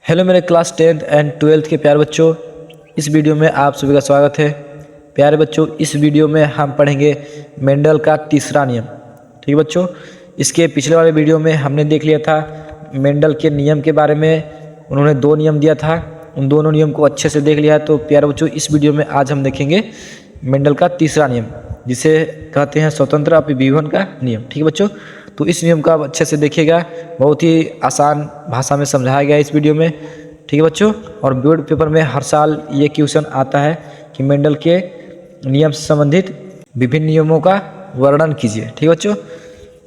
Hello मेरे class 10th and 12th के प्यारे बच्चों, इस वीडियो में आप सभी का स्वागत है। प्यारे बच्चों, इस वीडियो में हम पढ़ेंगे मेंडल का तीसरा नियम। ठीक है बच्चों, इसके पिछले वाले वीडियो में हमने देख लिया था मेंडल के नियम के बारे में। उन्होंने 2 नियम दिया था, उन दोनों नियम को अच्छे से देख लिया। तो प्यारे बच्चों, इस वीडियो में आज हम देखेंगे मेंडल का तीसरा नियम, जिसे कहते हैं स्वतंत्र अभिविभन का नियम। ठीक है बच्चों, तो इस नियम का अच्छे से देखिएगा, बहुत ही आसान भाषा में समझाया गया है इस वीडियो में। ठीक है बच्चों, और बोर्ड पेपर में हर साल ये क्वेश्चन आता है कि मेंडल के नियम से संबंधित विभिन्न नियमों का वर्णन कीजिए। ठीक है बच्चों,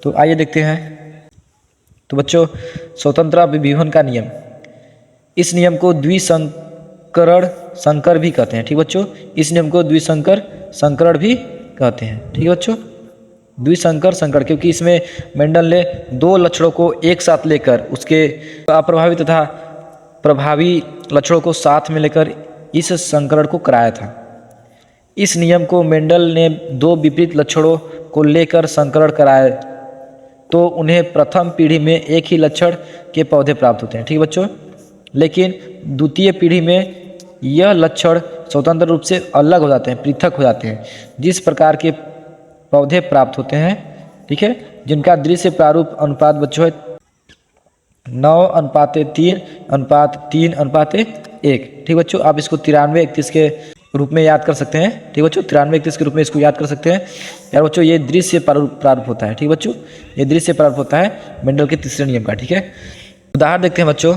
तो आइए देखते हैं। तो बच्चों, स्वतंत्र अभिविभन का नियम, इस नियम को द्विसंकरण संकर भी कहते हैं। ठीक है बच्चों, इस नियम को द्विसंकर संकरण भी कहते हैं। ठीक है बच्चों, द्विसंकर संकरण, क्योंकि इसमें मेंडल ने 2 लक्षणों को एक साथ लेकर उसके अप्रभावी तथा प्रभावी लक्षणों को साथ में लेकर इस संकरण को कराया था। इस नियम को मेंडल ने 2 विपरीत लक्षणों को लेकर संकरण कराया तो उन्हें प्रथम पीढ़ी में एक ही लक्षण के पौधे प्राप्त होते हैं। ठीक है बच्चों, लेकिन द्वितीय पीढ़ी में यह लक्षण स्वतंत्र रूप से अलग हो जाते हैं, पृथक हो जाते हैं। जिस प्रकार के पौधे प्राप्त होते हैं, ठीक है, जिनका दृश्य प्रारूप अनुपात बच्चों है 9:3:3:1। ठीक बच्चों, आप इसको 93:31 के रूप में याद कर सकते हैं। ठीक बच्चों, 93:31 के रूप में इसको याद कर सकते हैं। यार बच्चों, ये दृश्य प्रारूप होता है। ठीक बच्चों, ये दृश्य प्रारूप होता है मेंडल के तीसरे नियम का। ठीक है, उदाहरण देखते हैं बच्चों।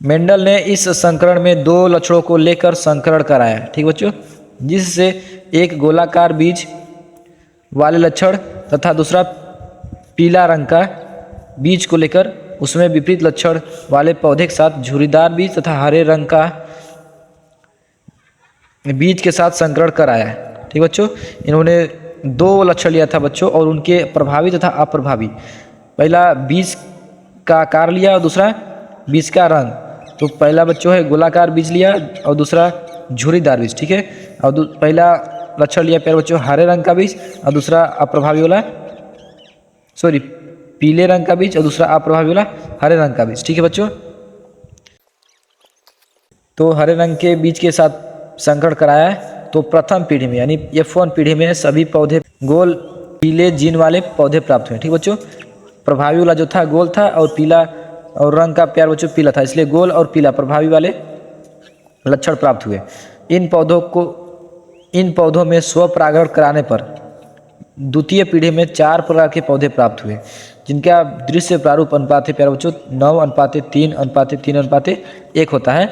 मेंडल ने इस संकरण में 2 लक्षणों को लेकर संकरण कराया। ठीक बच्चों, जिससे एक गोलाकार बीज वाले लक्षण तथा दूसरा पीला रंग का बीज को लेकर उसमें विपरीत लक्षण वाले पौधे के साथ झुर्रीदार बीज तथा हरे रंग का बीज के साथ संकरण कराया। ठीक बच्चों, इन्होंने 2 लक्षण लिया था बच्चों, और उनके प्रभावी तथा अप्रभावी, पहला बीज का आकार लिया और दूसरा बीज का रंग। तो पहला बच्चों है गोलाकार बीज लिया और दूसरा झुर्रीदार बीज। ठीक है, और पहला लक्षण लिया प्यारे बच्चों हरे रंग का बीज और दूसरा अप्रभावी वाला पीले रंग का बीज और दूसरा अप्रभावी वाला हरे रंग का बीज। ठीक है बच्चों, तो हरे रंग के बीज के साथ संकरण कराया तो प्रथम पीढ़ी में यानी F1 पीढ़ी में सभी पौधे गोल पीले जीन वाले पौधे प्राप्त हुए। ठीक बच्चों, प्रभावी वाला जो था गोल था और पीला और रंग का प्यारे बच्चों पीला था, इसलिए गोल और पीला प्रभावी वाले लक्षण प्राप्त हुए। इन पौधों में स्वपरागण कराने पर द्वितीय पीढ़ी में 4 प्रकार के पौधे प्राप्त हुए, जिनका दृश्य प्रारूप अनुपात है प्यारे बच्चों 9:3:3:1 होता है।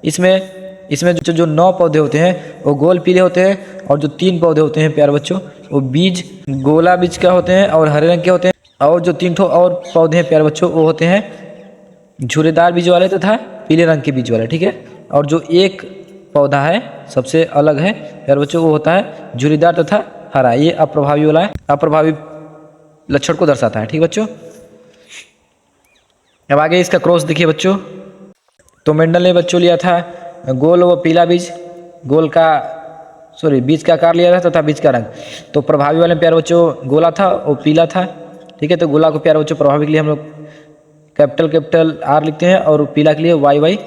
इसमें जो 9 पौधे होते हैं वो गोल पीले होते हैं, और जो 3 पौधे होते हैं प्यारे बच्चों वो बीज गोला बीज का होते हैं और हरे रंग के होते हैं, और जो 3 और पौधे हैं प्यारे बच्चों वो होते हैं झुर्रीदार बीज वाले तथा पीले रंग के बीज वाले। ठीक है, और जो एक पौधा है सबसे अलग है प्यारे बच्चों, वो होता है झुर्रीदार तथा हरा, ये अप्रभावी वाला है, अप्रभावी लक्षण को दर्शाता है। ठीक बच्चों, अब आगे इसका क्रॉस देखिए बच्चों। तो मेंडल ने बच्चों लिया था गोल व पीला बीज, बीज का आकार लिया था तथा बीज का रंग। तो प्रभावी वाले प्यारे बच्चों गोला था और पीला था। ठीक है, तो गोला को प्यारे बच्चों प्रभावी के लिए हम लोग कैपिटल R लिखते हैं और पीला के लिए YY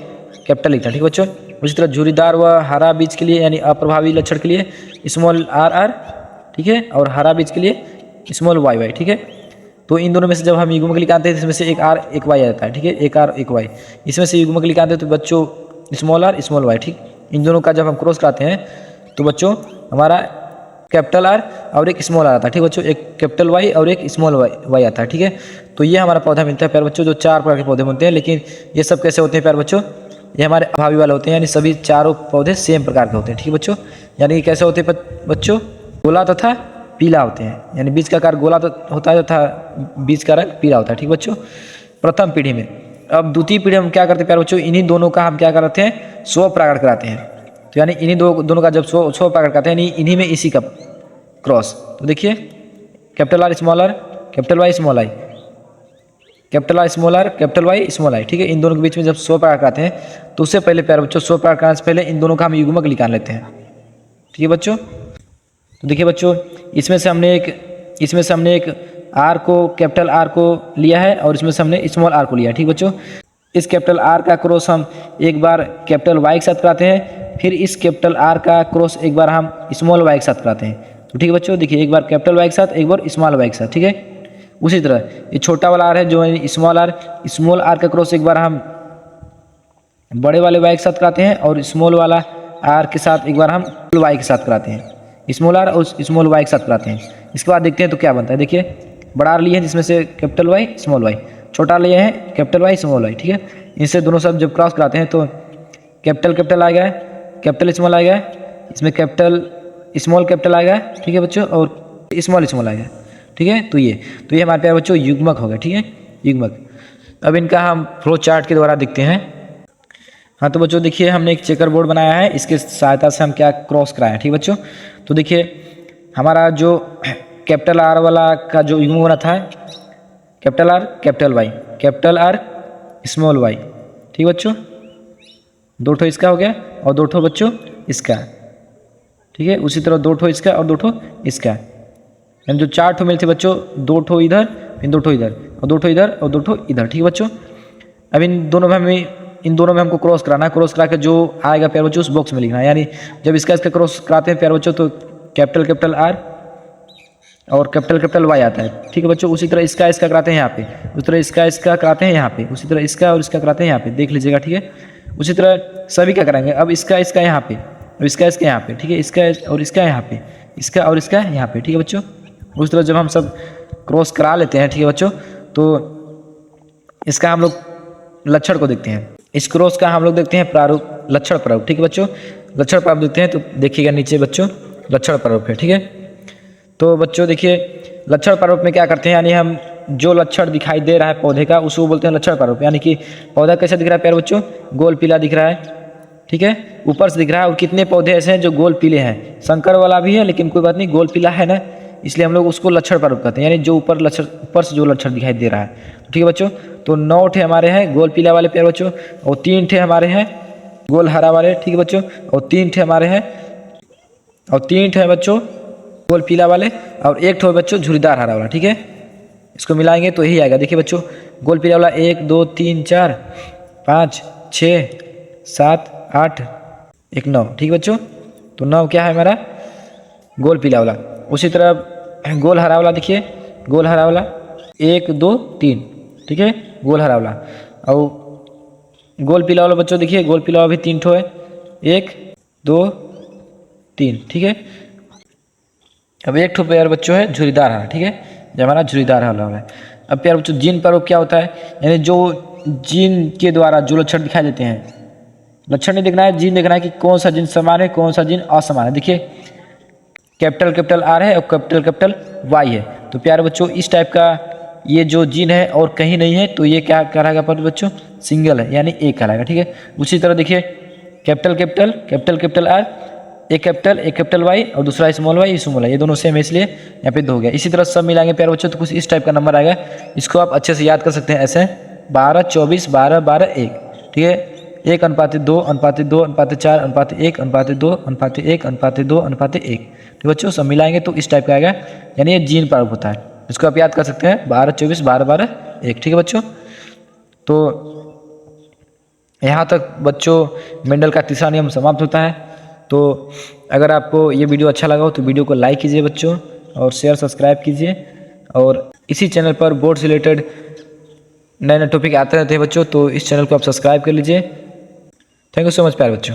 कैपिटल लिखते हैं। ठीक बच्चों, उसी तरह झुर्रीदार व हरा बीज के लिए यानी अप्रभावी लक्षण के लिए स्मॉल r। ठीक है, और हरा बीज के लिए स्मॉल YY। ठीक है, तो इन दोनों में से जब हम युग्मक निकालते हैं इसमें से एक R एक Y आ जाता है। ठीक है, एक R एक Y, इसमें से युग्मक निकालते हैं तो बच्चों स्मॉल r स्मॉल y। ठीक, इन दोनों का जब हम क्रॉस कराते हैं तो बच्चों हमारा कैपिटल R और एक स्मॉल r आता है। ठीक बच्चों, एक कैपिटल Y और एक स्मॉल y आता है। ठीक है, तो ये हमारा पौधा मिलता है प्यारे बच्चों, जो 4 प्रकार के पौधे मिलते हैं। लेकिन ये सब कैसे होते हैं प्यारे बच्चों, ये हमारे अभावी वाले होते हैं, यानी सभी 4 पौधे सेम प्रकार के होते हैं। ठीक है बच्चों, यानी कैसे होते हैं बच्चों, गोला तथा पीला होते हैं, यानी बीज का आकार गोला होता है तथा बीज का रंग पीला होता है। ठीक बच्चों, प्रथम पीढ़ी में। अब द्वितीय पीढ़ी में हम क्या करते हैं प्यारे बच्चों, इन्हीं दोनों का हम क्या करते हैं स्वपरागण कराते हैं। तो यानी इन्हीं दोनों का जब स्वपरागण कराते हैं, इन्हीं में इसी का क्रॉस। तो देखिए capital R small r capital Y small I, capital R small r capital Y small I। ठीक है, इन दोनों के बीच में जब स्वपरागण कराते हैं तो उससे पहले प्यारे बच्चों स्वपरागण कराने से पहले इन दोनों का हम युग्मक निकाल लेते हैं। ठीक है बच्चों, तो देखिए बच्चों इसमें से हमने एक R को कैपिटल R को लिया है और इसमें से हमने स्मॉल r को लिया है। ठीक बच्चों, इस कैपिटल आर का क्रॉस हम एक बार कैपिटल वाई के साथ कराते हैं, फिर इस कैपिटल आर का क्रॉस एक बार हम स्मॉल वाई के साथ कराते हैं। तो ठीक है बच्चों, देखिए एक बार कैपिटल वाई के साथ, एक बार स्मॉल वाई के साथ, ठीक है। उसी तरह ये छोटा वाला आर है जो स्मॉल आर का क्रॉस एक बार हम बड़े वाले वाई के साथ कराते हैं और स्मॉल वाला आर के साथ एक बार हम वाई के साथ कराते हैं, स्मॉल आर और स्मॉल वाई के साथ कराते हैं। इसके बाद देखते हैं तो क्या बनता है। देखिए बड़ा आर लिए हैं जिसमें से कैपिटल वाई स्मॉल वाई, छोटा लिए हैं कैपिटल वाई स्मॉल वाई, ठीक है। इनसे दोनों सब जब क्रॉस कराते हैं तो कैपिटल आ गया, कैपिटल स्मॉल आ गया, इसमें कैपिटल स्मॉल कैपिटल आ गया, ठीक है बच्चों, और स्मॉल आ गया, ठीक है। तो ये हमारे प्यारे बच्चों युग्मक हो गया, ठीक है, युग्मक। अब इनका हम फ्लो चार्ट के द्वारा देखते हैं। हाँ तो बच्चों देखिए हमने एक चेकर बोर्ड बनाया है, इसके सहायता से हम क्या क्रॉस कराएं, ठीक है बच्चों। तो देखिए हमारा जो कैपिटल आर वाला का जो युग्म बना था, capital R capital Y, capital R small Y, ठीक है बच्चों। दो ठो इसका हो गया और दो ठो बच्चों इसका, ठीक है। उसी तरह दो ठो इसका और दो ठो इसका, यानी जो 4 ठो मिले थे बच्चों, 2 ठो इधर, फिर 2 ठो इधर और 2 ठो इधर और 2 ठो इधर, ठीक है बच्चों। अब इन दोनों में हमको क्रॉस कराना है। क्रॉस करा के जो आएगा प्यारे बच्चों उस बॉक्स में लिखना है, यानी जब इसका क्रॉस कराते हैं प्यारे बच्चों तो कैपिटल आर और कैपिटल वाई आता है, ठीक है बच्चों। उसी तरह इसका कराते हैं यहाँ पे, उसी तरह इसका कराते हैं यहाँ पे, उसी तरह इसका और इसका कराते हैं यहाँ पे, देख लीजिएगा, ठीक है। उसी तरह सभी क्या कराएंगे, अब इसका यहाँ पे, अब इसका यहाँ पे, ठीक है, इसका और इसका यहाँ पे, इसका और इसका यहाँ पे, ठीक है बच्चों। उस तरह जब हम सब क्रॉस करा लेते हैं, ठीक है बच्चों, तो इसका हम लोग लक्षण को देखते हैं। इस क्रॉस का हम लोग देखते हैं प्रारूप, लक्षण प्रारूप, ठीक है बच्चों। लक्षण प्रारूप देखते हैं तो देखिएगा नीचे बच्चों लक्षण प्रारूप है, ठीक है। तो बच्चों देखिए लक्षण प्रारूप में क्या करते हैं, यानी हम जो लक्षण दिखाई दे रहा है पौधे का उसको बोलते हैं लक्षण प्रारूप। यानी कि पौधा कैसा दिख रहा है प्यारे बच्चों, गोल पीला दिख रहा है, ठीक है, ऊपर से दिख रहा है। और कितने पौधे ऐसे हैं जो गोल पीले हैं, शंकर वाला भी है लेकिन कोई बात नहीं, गोल पीला है ना, इसलिए हम लोग उसको लक्षण प्रारूप कहते हैं, यानी जो ऊपर से जो लक्षण दिखाई दे रहा है, ठीक है बच्चों। तो 9 ठे हमारे हैं गोल पीला वाले प्यारे बच्चों, और 3 ठे हमारे हैं गोल हरा वाले, ठीक है बच्चों, और 3 ठे हमारे हैं, और 3 ठे बच्चों गोल पीला वाले, और 1 ठो बच्चों झुरीदार हरा वाला, ठीक है। इसको मिलाएंगे तो यही आएगा। देखिए बच्चों गोल पीला वाला 1 2 3 4 5 6 7 8 1 9, ठीक है बच्चों। तो 9 क्या है हमारा गोल पीला वाला। उसी तरह गोल हरा वाला, देखिए गोल हरा वाला 1 2 3, ठीक है, गोल हरा वाला। और गोल पीला वाला बच्चों देखिए गोल पीला वाला भी 3 ठो है, 1 2 3, ठीक है। अब 1 ठो प्यार बच्चों है झुरीदार हरा, ठीक है, जो हमारा झुरीदार हरा है। अब प्यार बच्चों जीन प्रारूप क्या होता है, यानी जो जीन के द्वारा जो लक्षण दिखाई देते हैं, लक्षण नहीं देखना है, जीन देखना है कि कौन सा जीन समान है कौन सा जीन असमान है। देखिए कैपिटल आर है और कैपिटल वाई है, तो प्यारे बच्चों इस टाइप का ये जो जीन है और कहीं नहीं है तो ये क्या कहलाएगा पर बच्चों, सिंगल है, यानी एक कहलाएगा, ठीक है। उसी तरह देखिए कैपिटल आर, एक कैपिटल वाई और दूसरा स्मॉल वाई स्मॉल वाई, ये दोनों सेम है इसलिए यहाँ पे 2 हो गया। इसी तरह सब मिलाएंगे प्यारे बच्चों तो कुछ इस टाइप का नंबर आएगा। इसको आप अच्छे से याद कर सकते हैं ऐसे 12 24 12 12 1, ठीक है, 1:2 1:2 1:4 1:1 1:2 1:1 1:2 1:1, ठीक बच्चों। सब मिलाएंगे तो इस टाइप का आएगा, यानी ये जीन प्रारूप होता है। इसको आप याद कर सकते हैं 12 24 12 12 1, ठीक है बच्चों। तो यहाँ तक बच्चों मेंडल का तीसरा नियम समाप्त होता है। तो अगर आपको ये वीडियो अच्छा लगा हो तो वीडियो को लाइक कीजिए बच्चों, और शेयर सब्सक्राइब कीजिए, और इसी चैनल पर बोर्ड से रिलेटेड नए नए टॉपिक आते रहते हैं बच्चों, तो इस चैनल को आप सब्सक्राइब कर लीजिए। थैंक यू सो मच प्यारे बच्चों।